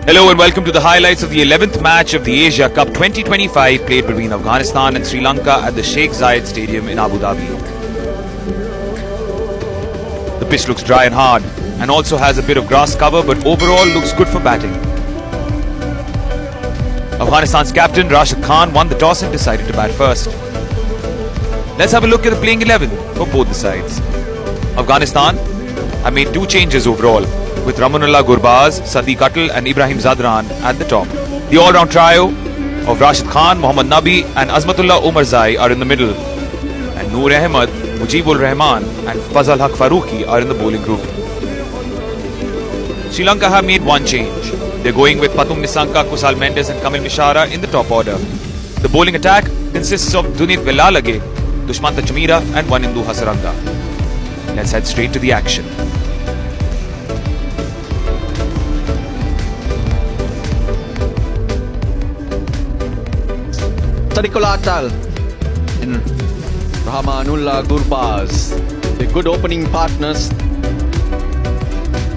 Hello and welcome to the highlights of the 11th match of the Asia Cup 2025 played between Afghanistan and Sri Lanka at the Sheikh Zayed Stadium in Abu Dhabi. The pitch looks dry and hard and also has a bit of grass cover, but overall looks good for batting. Afghanistan's captain Rashid Khan won the toss and decided to bat first. Let's have a look at the playing 11 for both the sides. Afghanistan have made two changes overall, with Ramanullah Gurbaz, Sadiq Atal and Ibrahim Zadran at the top. The all-round trio of Rashid Khan, Mohammad Nabi and Azmatullah Omarzai are in the middle, and Noor Ahmed, Mujibur Rahman and Fazal Haq Farooqi are in the bowling group. Sri Lanka have made one change. They're going with Pathum Nissanka, Kusal Mendes and Kamil Mishara in the top order. The bowling attack consists of Dunit Velalage, Dushmanta Chamira and Wanindu Hasaranga. Let's head straight to the action. Sadiqullah Atal and Ramanullah Gurbaz, the good opening partners.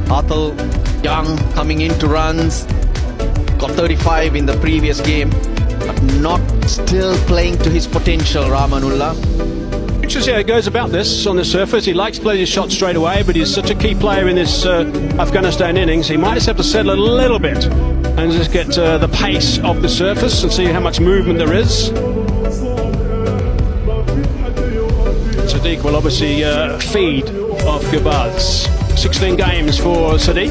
Atal young, coming into runs, got 35 in the previous game, but not still playing to his potential. Ramanullah. See how he goes about this on the surface. He likes to play his shot straight away, but he's such a key player in this Afghanistan innings. He might just have to settle a little bit and just get the pace of the surface and see how much movement there is. Sadiq will obviously feed off Gurbaz. 16 games for Sadiq.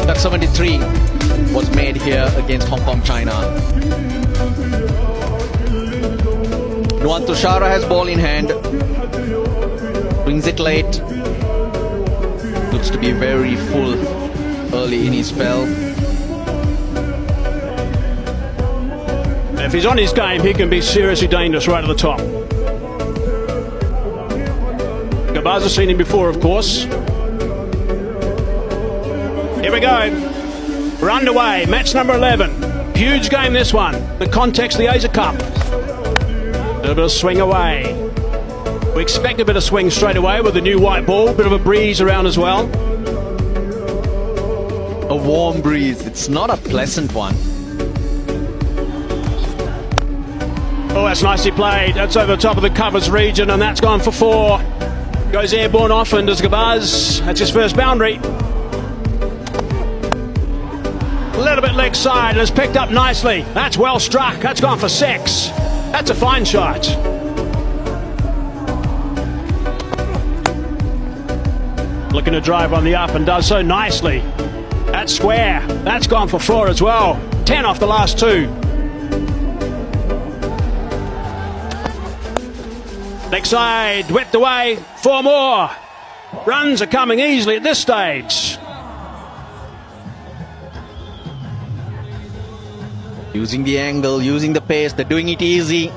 That 73 was made here against Hong Kong, China. Nuwan Tushara has ball in hand. Brings it late. Looks to be very full early in his spell. If he's on his game, he can be seriously dangerous right at the top. Gurbaz has seen him before, of course. Here we go. We're underway. Match number 11. Huge game, this one. The context of the Asia Cup. A little bit of swing away. We expect a bit of swing straight away with the new white ball. Bit of a breeze around as well. A warm breeze. It's not a pleasant one. Oh, that's nicely played. That's over the top of the covers region, and that's gone for 4. Goes airborne off, and does Gurbaz. That's his first boundary. A little bit leg side, and it's picked up nicely. That's well struck. That's gone for 6. That's a fine shot. Looking to drive on the up and does so nicely. That's square. That's gone for 4 as well. 10 off the last 2. Next side, whipped away. 4 more. Runs are coming easily at this stage. Using the angle, using the pace, they're doing it easy.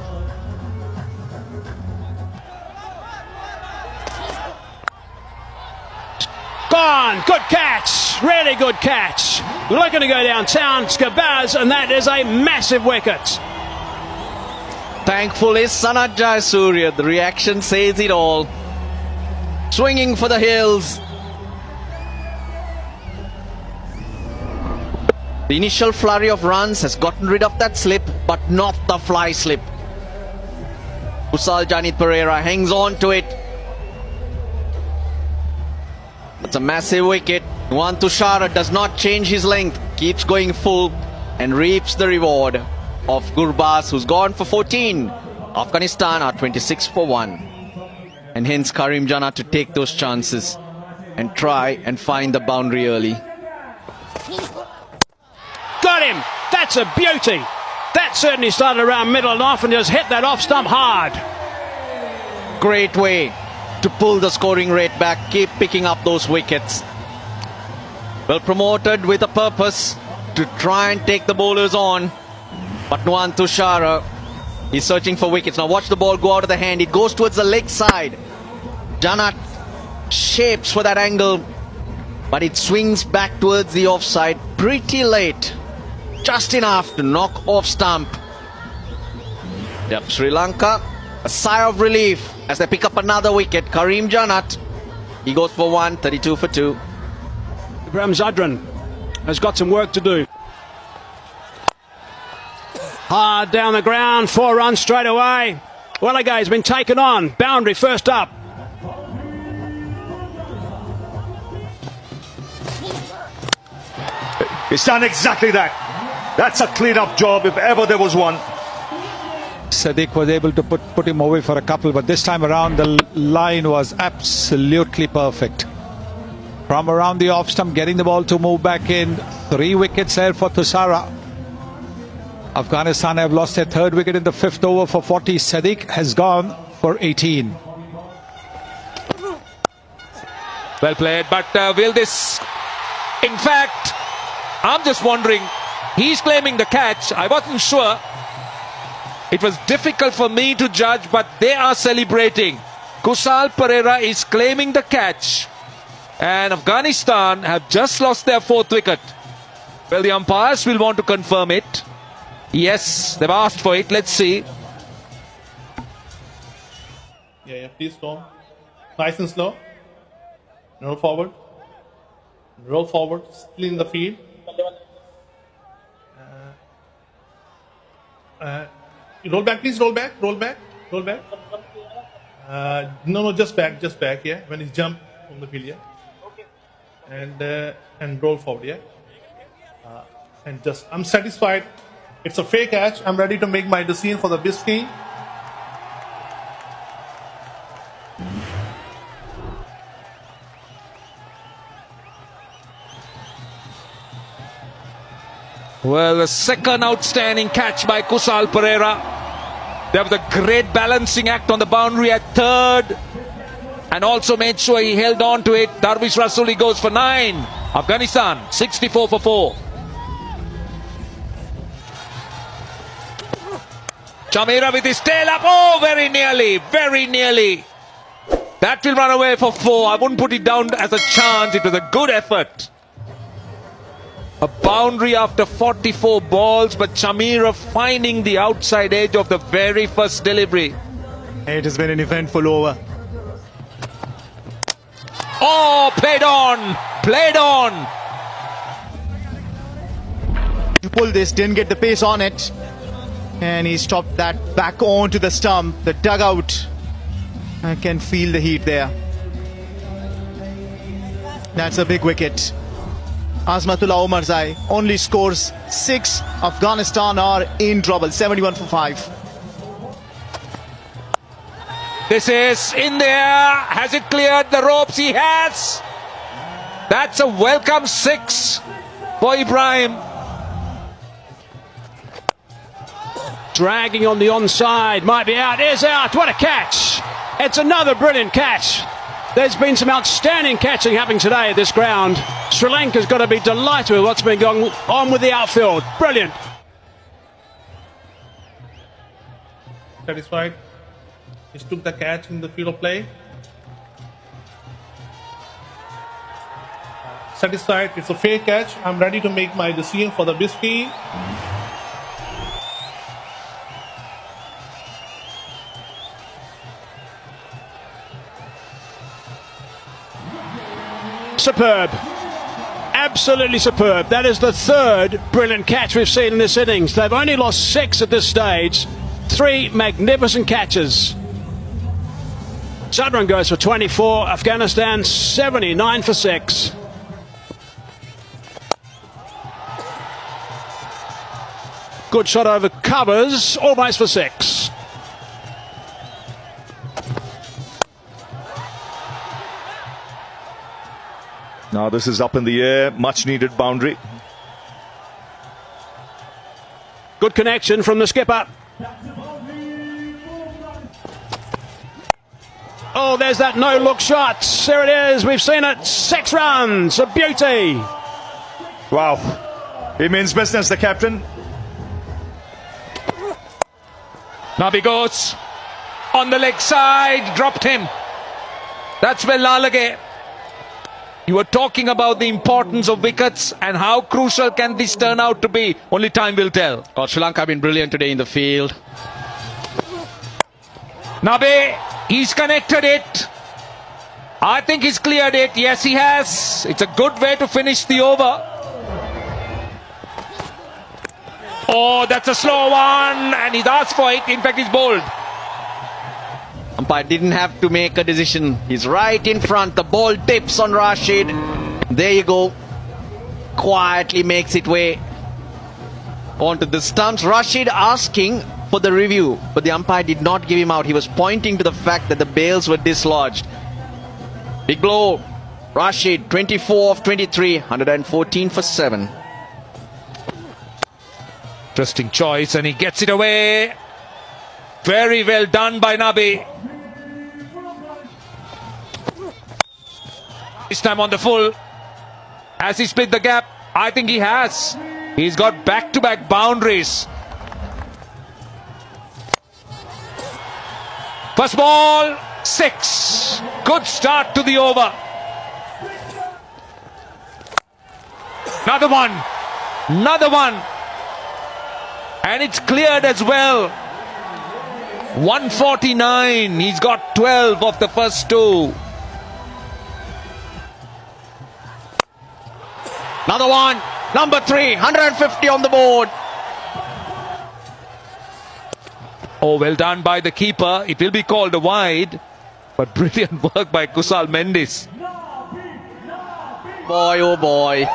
Gone, good catch, really good catch. Looking to go downtown, Gurbaz, and that is a massive wicket. Thankfully, Sanat Jayasuriya, the reaction says it all. Swinging for the hills. The initial flurry of runs has gotten rid of that slip, but not the fly slip. Kusal Janit Pereira hangs on to it. It's a massive wicket. Nuwan Tushara does not change his length, keeps going full and reaps the reward of Gurbaz, who's gone for 14. Afghanistan are 26 for 1. And hence Karim Jana to take those chances and try and find the boundary early. Got him! That's a beauty! That certainly started around middle and off and just hit that off stump hard. Great way to pull the scoring rate back, keep picking up those wickets. Well promoted with a purpose to try and take the bowlers on. But Nuwan Tushara is searching for wickets. Now watch the ball go out of the hand. It goes towards the leg side. Janat shapes for that angle, but it swings back towards the offside pretty late. Just enough to knock off stump. Yep, Sri Lanka, a sigh of relief as they pick up another wicket. Karim Janat, he goes for 1, 32 for 2. Ibrahim Zadran has got some work to do. Hard down the ground, 4 runs straight away. Welligay's been taken on. Boundary first up. He's done exactly that. That's a clean-up job if ever there was one. Sadiq was able to put him away for a couple, but this time around the line was absolutely perfect. From around the off stump, getting the ball to move back in. 3 wickets there for Thusara. Afghanistan have lost their 3rd wicket in the 5th over for 40. Sadiq has gone for 18. Well played, but will this... In fact, I'm just wondering, he's claiming the catch. I wasn't sure. It was difficult for me to judge, but they are celebrating. Kusal Pereira is claiming the catch. And Afghanistan have just lost their 4th wicket. Well, the umpires will want to confirm it. Yes, they've asked for it. Let's see. Yeah, please go. Nice and slow. Roll forward. Roll forward. Still in the field. Roll back, please. Roll back. Roll back. Roll back. No, just back. Just back. Yeah, when he's jump from the field. Yeah. And roll forward. Yeah. And just, I'm satisfied. It's a fair catch. I'm ready to make my decision for the biscuit. Well, the second outstanding catch by Kusal Pereira. There was a great balancing act on the boundary at 3rd. And also made sure he held on to it. Darvish Rasuli goes for 9. Afghanistan 64 for 4. Chamira with his tail up. Oh, very nearly. Very nearly. That will run away for 4. I wouldn't put it down as a chance. It was a good effort. A boundary after 44 balls, but Chamira finding the outside edge of the very first delivery. It has been an eventful over. Oh, played on. Played on. To pull this, didn't get the pace on it. And he stopped that back onto the stump, the dugout. I can feel the heat there. That's a big wicket. Azmatullah Omarzai only scores 6. Afghanistan are in trouble. 71 for 5. This is in there. Has it cleared the ropes? He has. That's a welcome 6 for Ibrahim. Dragging on the onside. Might be out. Is out. What a catch. It's another brilliant catch. There's been some outstanding catching happening today at this ground. Sri Lanka's got to be delighted with what's been going on with the outfield. Brilliant. Satisfied. He took the catch in the field of play. Satisfied. It's a fair catch. I'm ready to make my decision for the biscuit. Superb. Absolutely superb. That is the 3rd brilliant catch we've seen in this innings. They've only lost 6 at this stage. 3 magnificent catches. Sadran goes for 24. Afghanistan 79 for 6. Good shot over covers, almost for 6. Now this is up in the air, much needed boundary. Good connection from the skipper. Oh, there's that no-look shot. There it is. We've seen it. 6 runs. A beauty. Wow. He means business, the captain. Nabi goes on the leg side. Dropped him. That's where Lalage. You were talking about the importance of wickets and how crucial can this turn out to be. Only time will tell. Oh, Sri Lanka have been brilliant today in the field. Nabe, he's connected it. I think he's cleared it. Yes, he has. It's a good way to finish the over. Oh, that's a slow one, and he's asked for it. In fact, he's bowled. Umpire didn't have to make a decision. He's right in front. The ball dips on Rashid. There you go. Quietly makes it way onto the stumps. Rashid asking for the review, but the umpire did not give him out. He was pointing to the fact that the bails were dislodged. Big blow. Rashid, 24 of 23, 114 for 7. Interesting choice, and he gets it away. Very well done by Nabi. This time on the full. Has he split the gap? I think he has. He's got back-to-back boundaries. First ball, 6. Good start to the over. Another one. Another one. And it's cleared as well. 149. He's got 12 of the first 2. Another one. Number 3. 150 on the board. Oh, well done by the keeper. It will be called a wide. But brilliant work by Kusal Mendis. Boy, oh boy.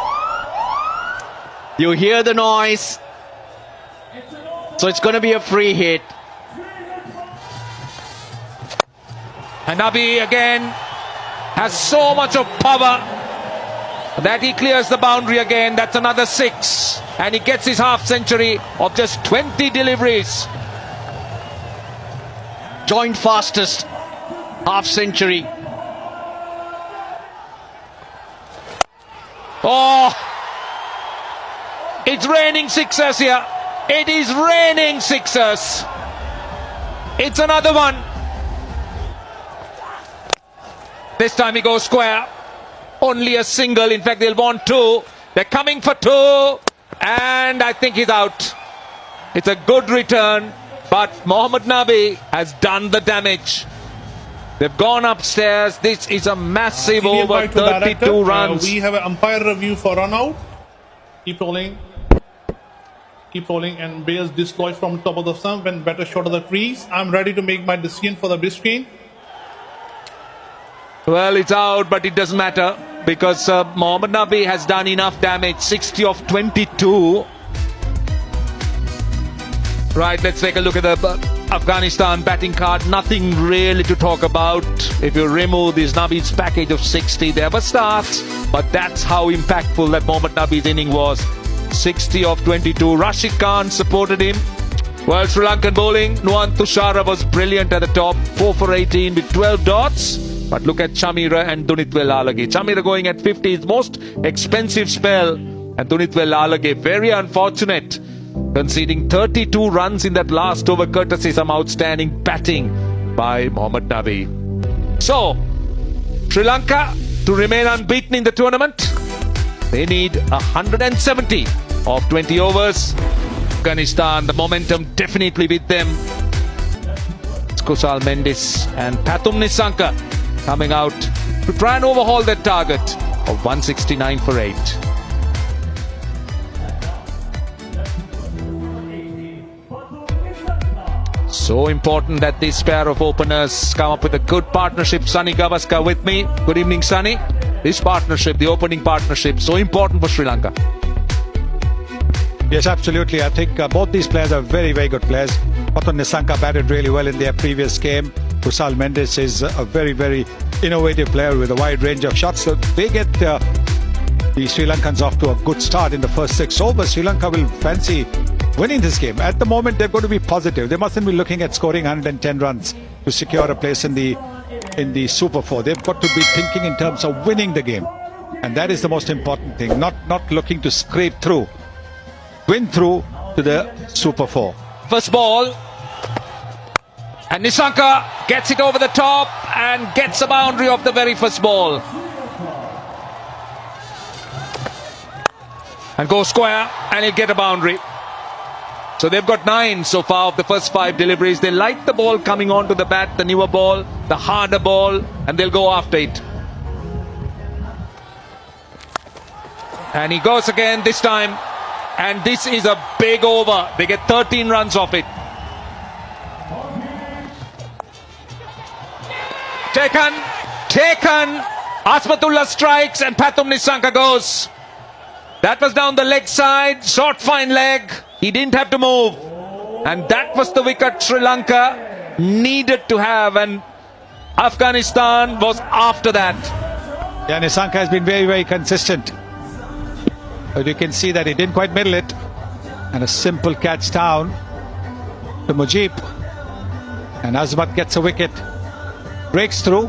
You hear the noise. So it's going to be a free hit. And Nabi again has so much of power that he clears the boundary again. That's another 6. And he gets his half century of just 20 deliveries. Joint fastest half century. Oh, it's raining sixers here. It is raining sixers. It's another one. This time he goes square. Only a single. In fact, they'll want 2. They're coming for 2. And I think he's out. It's a good return. But Mohammad Nabi has done the damage. They've gone upstairs. This is a massive over, 32 runs. We have an umpire review for run out. Keep rolling. Keep rolling, and bails dislodged from top of the stump when better short of the crease. I'm ready to make my decision for the big screen. Well, it's out, but it doesn't matter because Mohammad Nabi has done enough damage. 60 of 22. Right, let's take a look at the Afghanistan batting card. Nothing really to talk about. If you remove this Nabi's package of 60, they have a start. But that's how impactful that Mohammad Nabi's inning was. 60 of 22. Rashid Khan supported him. Well, Sri Lankan bowling. Nuwan Tushara was brilliant at the top. 4 for 18 with 12 dots. But look at Chamira and Dunitwel Lalage. Chamira going at 50, his most expensive spell. And Dunitwel Lalage, very unfortunate, conceding 32 runs in that last over, courtesy some outstanding batting by Mohammad Nabi. So, Sri Lanka to remain unbeaten in the tournament, they need 170 of 20 overs. Afghanistan, the momentum definitely with them. It's Kusal Mendis and Pathum Nissanka coming out to try and overhaul their target of 169 for 8. So important that this pair of openers come up with a good partnership. Sunny Gavaskar with me. Good evening, Sunny. This partnership, the opening partnership, so important for Sri Lanka. Yes, absolutely. I think both these players are very, very good players. Pathum Nissanka batted really well in their previous game. Kusal Mendis is a very, very innovative player with a wide range of shots. So they get the Sri Lankans off to a good start in the first 6 overs. Sri Lanka will fancy winning this game. At the moment, they've got to be positive. They mustn't be looking at scoring 110 runs to secure a place in the Super 4. They've got to be thinking in terms of winning the game. And that is the most important thing. Not looking to scrape through. Win through to the Super 4. First ball. And Nissanka gets it over the top and gets a boundary of the very first ball. And goes square and he'll get a boundary. So they've got 9 so far of the first 5 deliveries. They like the ball coming onto the bat, the newer ball, the harder ball, and they'll go after it. And he goes again, this time and this is a big over. They get 13 runs off it. Taken. Asmatullah strikes and Pathum Nissanka goes. That was down the leg side, short fine leg. He didn't have to move. And that was the wicket Sri Lanka needed to have, and Afghanistan was after that. Yeah, Nissanka has been very, very consistent. But you can see that he didn't quite middle it. And a simple catch down to Mujib. And Azmat gets a wicket. Breaks through.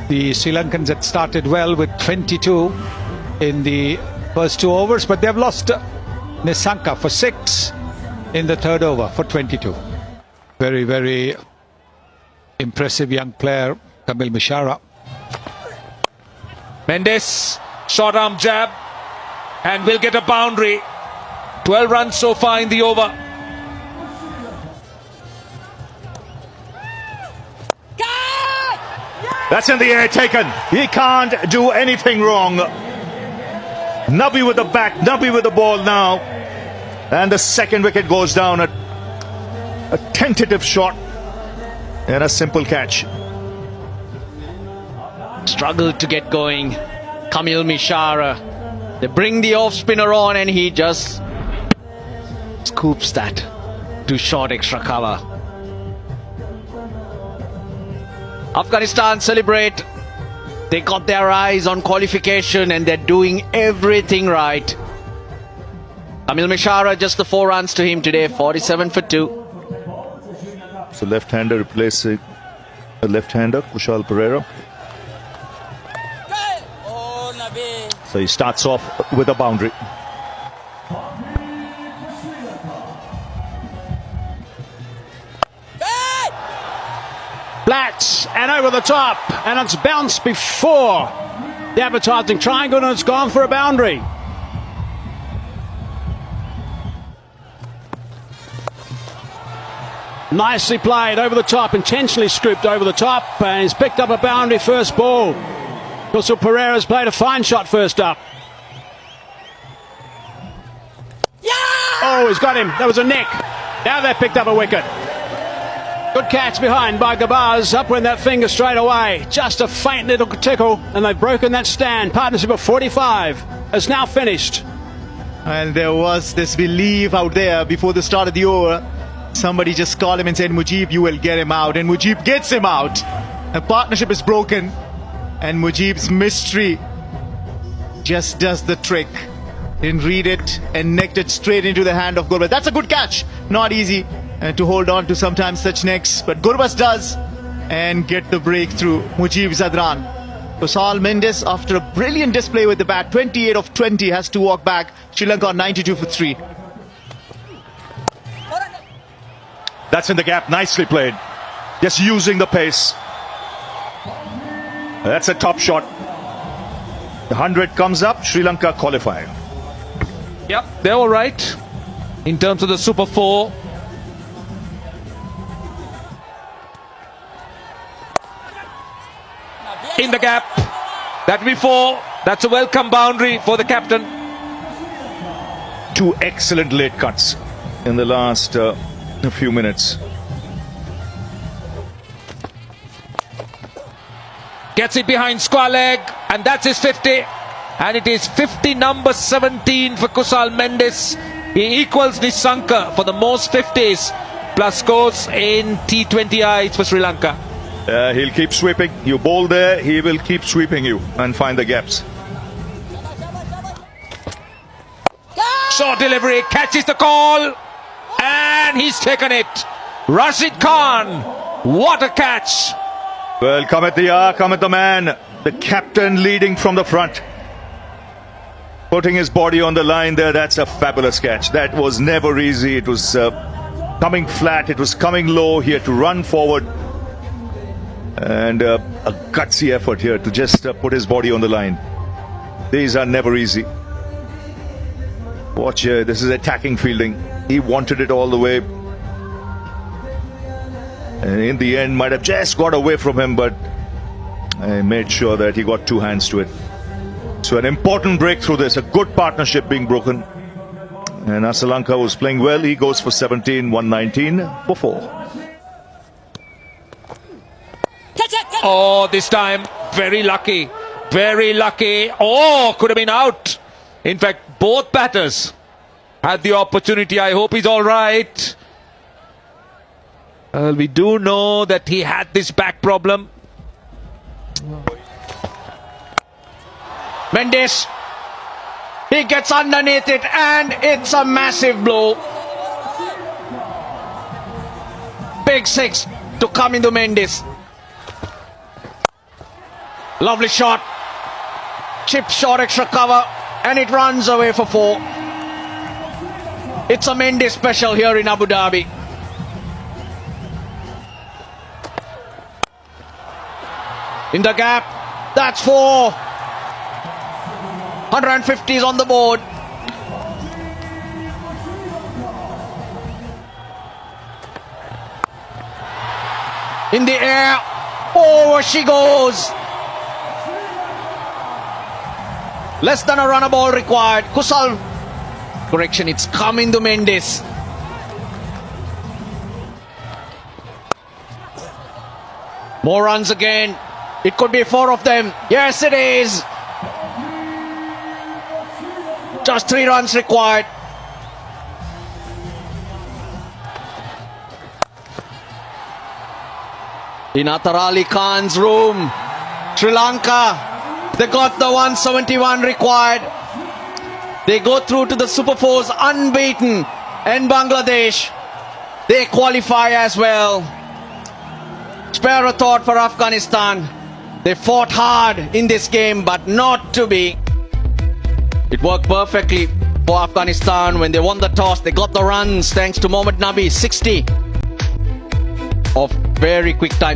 The Sri Lankans had started well with 22 in the first 2 overs, but they've lost Nissanka for 6 in the third over for 22. Very, very impressive young player, Kamil Mishara. Mendes, short arm jab, and will get a boundary. 12 runs so far in the over. That's in the air, taken. He can't do anything wrong. Nabi with the bat, Nabi with the ball now. And the second wicket goes down. A tentative shot and a simple catch. Struggled to get going. Kamil Mishara. They bring the off spinner on and he just scoops that to short extra cover. Afghanistan celebrate. They got their eyes on qualification and they're doing everything right. Kamil Mishara, just the 4 runs to him today, 47 for 2. So left-hander replacing a left-hander, Kushal Pereira. So he starts off with a boundary. Flats and over the top, and it's bounced before the advertising triangle, and it's gone for a boundary. Nicely played over the top, intentionally scooped over the top, and he's picked up a boundary first ball. Kushal Pereira's played a fine shot first up. Oh, he's got him. That was a nick. Now they've picked up a wicket. Good catch behind by Gabaz. Up went that finger straight away. Just a faint little tickle, and they've broken that stand. Partnership of 45 has now finished. And there was this belief out there before the start of the over. Somebody just called him and said, Mujib, you will get him out. And Mujib gets him out. The partnership is broken. And Mujib's mystery just does the trick. Didn't read it and necked it straight into the hand of Gurbaz. That's a good catch. Not easy to hold on to sometimes such necks. But Gurbaz does and get the breakthrough. Mujib Zadran. Kushal Mendes, after a brilliant display with the bat, 28 of 20, has to walk back. Sri Lanka on 92 for 3. That's in the gap, nicely played. Just using the pace. That's a top shot. The 100 comes up, Sri Lanka qualify. Yep, they're all right in terms of the Super 4. In the gap. That'll be 4. That's a welcome boundary for the captain. 2 excellent late cuts in the last few minutes. Gets it behind square leg, and that's his 50. And it is 50 number 17 for Kushal Mendes. He equals Nissanka for the most 50s plus scores in T20Is for Sri Lanka. He'll keep sweeping. You bowl there, he will keep sweeping you and find the gaps. Short delivery, catches the call, and he's taken it. Rashid Khan, what a catch. Well, come at the man. The captain leading from the front. Putting his body on the line there, that's a fabulous catch. That was never easy. It was coming flat, it was coming low. He had to run forward. And a gutsy effort here to just put his body on the line. These are never easy. Watch here, this is attacking fielding. He wanted it all the way. And in the end, might have just got away from him, but I made sure that he got 2 hands to it. So an important breakthrough this, a good partnership being broken. And Sri Lanka was playing well. He goes for 17, 119 for 4. Oh, this time, very lucky. Very lucky. Oh, could have been out. In fact, both batters had the opportunity. I hope he's all right. We do know that he had this back problem. Mendes. He gets underneath it and it's a massive blow. Big six to come into Mendes. Lovely shot. Chip shot, extra cover, and it runs away for 4. It's a Mendes special here in Abu Dhabi. In the gap, that's 4. 150s on the board. In the air, over she goes. Less than a runner ball required. Kusal. Correction, it's coming to Mendes. More runs again. It could be 4 of them. Yes, it is. Just 3 runs required. In Atar Ali Khan's room, Sri Lanka. They got the 171 required. They go through to the Super Fours unbeaten. And Bangladesh, they qualify as well. Spare a thought for Afghanistan. They fought hard in this game, but not to be. It worked perfectly for Afghanistan when they won the toss. They got the runs thanks to Mohammad Nabi, 60 of very quick time.